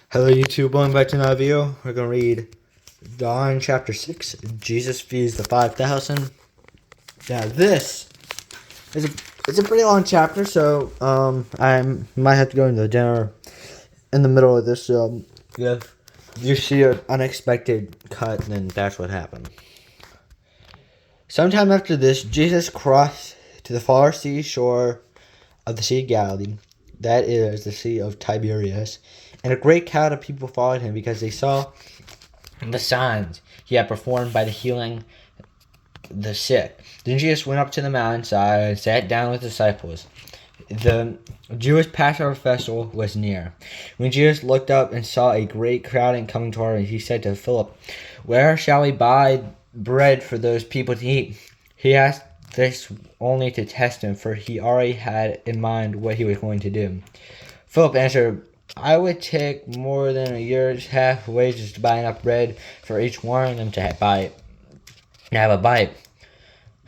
Hello YouTube, welcome back to another video. We're going to read John chapter 6, Jesus feeds the 5,000. Now this is it's a pretty long chapter, so I might have to go into dinner in the middle of this, so if you see an unexpected cut, then that's what happened. Sometime after this, Jesus crossed to the far seashore of the Sea of Galilee, that is the Sea of Tiberias, and a great crowd of people followed him because they saw the signs he had performed by the healing the sick. Then Jesus went up to the mountainside and sat down with the disciples. The Jewish Passover festival was near. When Jesus looked up and saw a great crowd coming toward him, he said to Philip, "Where shall we buy bread for those people to eat?" He asked this only to test him, for he already had in mind what he was going to do. Philip answered, "I would take more than a year's half wages to buy enough bread for each one of them to have a bite."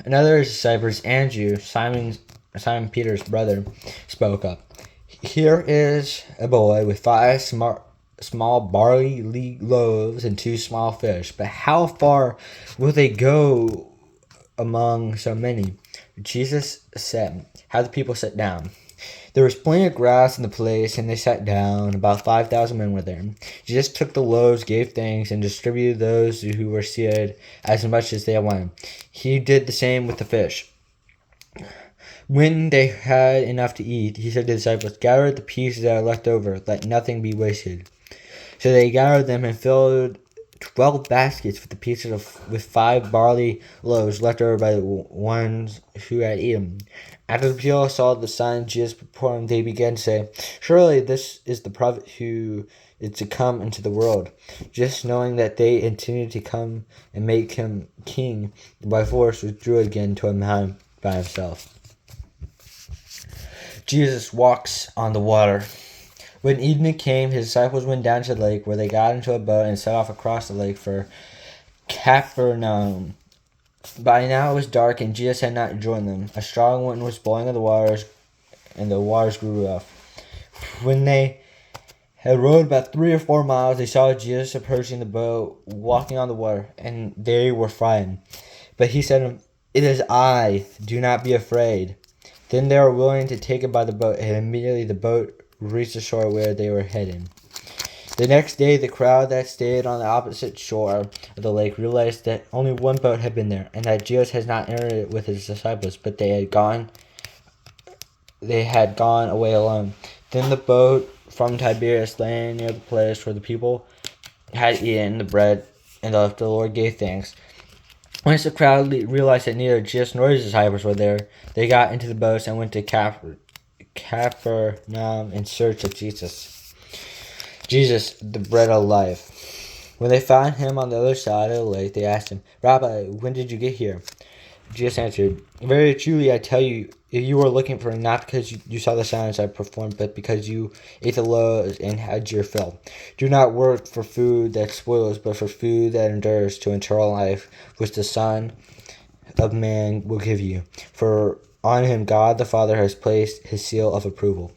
Another of his disciples, Andrew, Simon Peter's brother, spoke up. "Here is a boy with five small barley loaves and two small fish, but how far will they go among so many?" Jesus said, "Have the people sit down." There was plenty of grass in the place, and they sat down. About 5,000 men were there. Jesus took the loaves, gave thanks, and distributed those who were seated as much as they wanted. He did the same with the fish. When they had enough to eat, he said to the disciples, "Gather the pieces that are left over, let nothing be wasted." So they gathered them and filled 12 baskets with the pieces with 5 barley loaves left over by the ones who had eaten. After the people saw the sign Jesus performed, they began to say, "Surely this is the prophet who is to come into the world." Just knowing that they intended to come and make him king by force, withdrew again to a mountain by himself. Jesus walks on the water. When evening came, his disciples went down to the lake, where they got into a boat and set off across the lake for Capernaum. By now it was dark, and Jesus had not joined them. A strong wind was blowing on the waters, and the waters grew rough. When they had rowed about 3 or 4 miles, they saw Jesus approaching the boat, walking on the water, and they were frightened. But he said to them, "It is I, do not be afraid." Then they were willing to take him by the boat, and immediately the boat reached the shore where they were heading. The next day, the crowd that stayed on the opposite shore of the lake realized that only one boat had been there, and that Jesus had not entered it with his disciples, but they had gone away alone. Then the boat from Tiberias lay near the place where the people had eaten the bread, and the Lord gave thanks. Once the crowd realized that neither Jesus nor his disciples were there, they got into the boats and went to Capernaum in search of Jesus. Jesus, the bread of life. When they found him on the other side of the lake, they asked him, "Rabbi, when did you get here?" Jesus answered, "Very truly I tell you, you were looking for me not because you saw the signs I performed, but because you ate the loaves and had your fill. Do not work for food that spoils, but for food that endures to eternal life, which the Son of Man will give you. For on him God the Father has placed his seal of approval."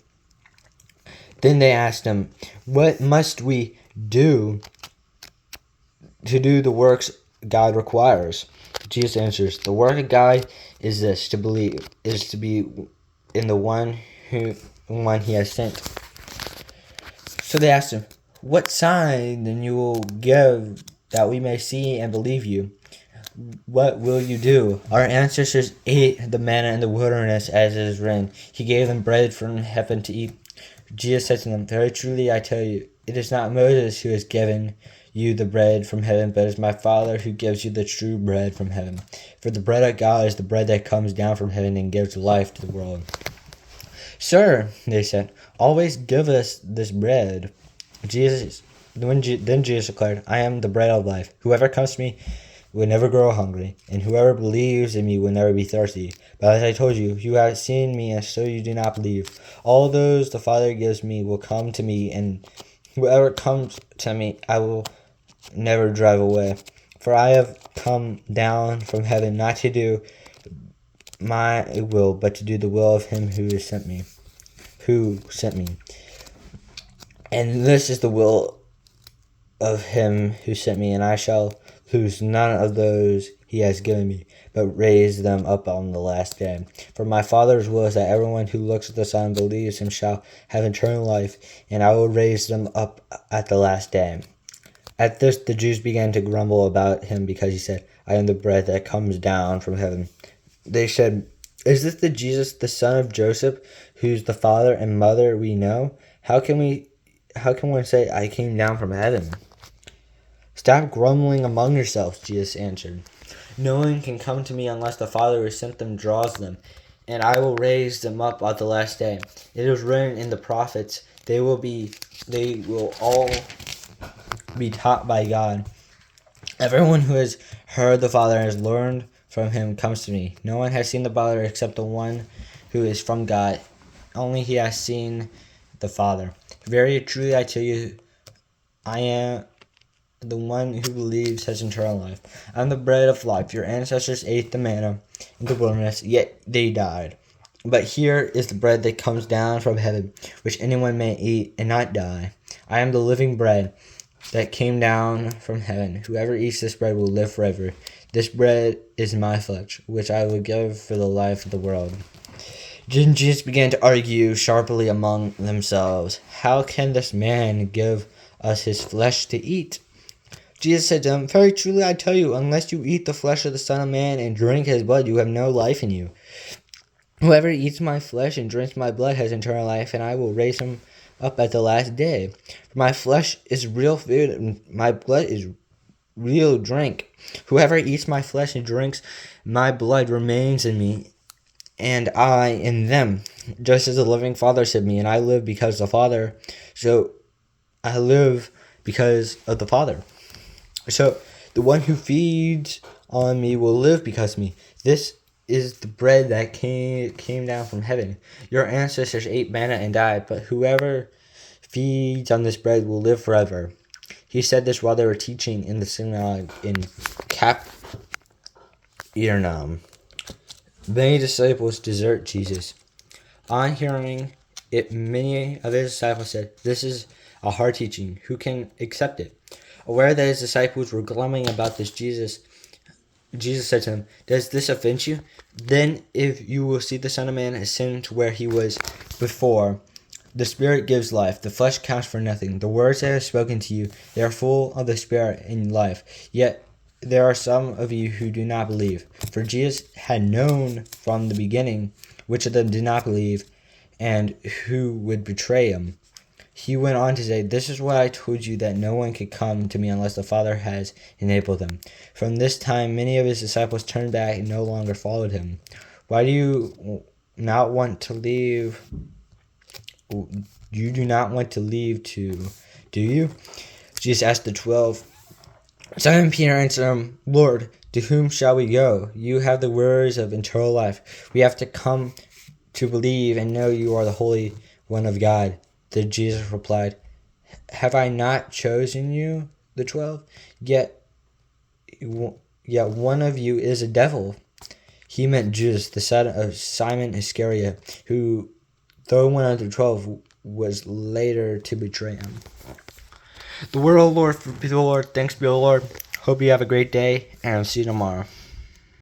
Then they asked him, "What must we do to do the works God requires?" Jesus answers, "The work of God is this, to be in the one he has sent." So they asked him, "What sign then you will give that we may see and believe you? What will you do?" "Our ancestors ate the manna in the wilderness, as it is written, He gave them bread from heaven to eat." Jesus said to them, "Very truly I tell you, it is not Moses who has given you the bread from heaven, but it is my Father who gives you the true bread from heaven. For the bread of God is the bread that comes down from heaven and gives life to the world." "Sir," they said, "always give us this bread." Then Jesus declared, "I am the bread of life. Whoever comes to me will never grow hungry, and whoever believes in me will never be thirsty. But as I told you, you have seen me, and so you do not believe. All those the Father gives me will come to me, and whoever comes to me I will never drive away. For I have come down from heaven not to do my will, but to do the will of him who sent me. And this is the will of him who sent me, and I shall lose none of those he has given me, but raise them up on the last day. For my Father's will is that everyone who looks at the Son and believes him shall have eternal life, and I will raise them up at the last day. At this the Jews began to grumble about him because he said, I am the bread that comes down from heaven. They said, is this the Jesus, the son of Joseph, whose the father and mother we know? How can one say, I came down from heaven? Stop grumbling among yourselves, Jesus answered. No one can come to me unless the Father who sent them draws them, and I will raise them up at the last day. It is written in the prophets, they will all be taught by God. Everyone who has heard the Father and has learned from him comes to me. No one has seen the Father except the one who is from God. Only he has seen the Father. Very truly I tell you, I am the one who believes has eternal life. I am the bread of life. Your ancestors ate the manna in the wilderness, yet they died. But here is the bread that comes down from heaven, which anyone may eat and not die. I am the living bread that came down from heaven. Whoever eats this bread will live forever. This bread is my flesh, which I will give for the life of the world. Jesus began to argue sharply among themselves. How can this man give us his flesh to eat? Jesus said to them, very truly I tell you, unless you eat the flesh of the Son of Man and drink his blood, you have no life in you. Whoever eats my flesh and drinks my blood has eternal life, and I will raise him up at the last day. For my flesh is real food, and my blood is real drink. Whoever eats my flesh and drinks my blood remains in me, and I in them. Just as the living Father sent me, and I live because of the Father, so I live because of the Father. So the one who feeds on me will live because of me. This is the bread that came down from heaven. Your ancestors ate manna and died, but whoever feeds on this bread will live forever. He said this while they were teaching in the synagogue in Capernaum. Many disciples desert Jesus. On hearing it, many of his disciples said, this is a hard teaching. Who can accept it? Aware that his disciples were grumbling about this, Jesus said to them, does this offend you? Then if you will see the Son of Man ascend to where he was before, the Spirit gives life, the flesh counts for nothing. The words that I have spoken to you, they are full of the Spirit and life. Yet there are some of you who do not believe. For Jesus had known from the beginning which of them did not believe and who would betray him. He went on to say, this is what I told you, that no one could come to me unless the Father has enabled them. From this time, many of his disciples turned back and no longer followed him. Why do you not want to leave? You do not want to leave too, do you? Jesus asked the 12. Simon Peter answered him, Lord, to whom shall we go? You have the words of eternal life. We have to come to believe and know you are the Holy One of God. Then Jesus replied, have I not chosen you, the 12? Yet one of you is a devil. He meant Judas, the son of Simon Iscariot, who, though one of the 12, was later to betray him. The word of the Lord, thanks be to the Lord. Hope you have a great day, and I'll see you tomorrow.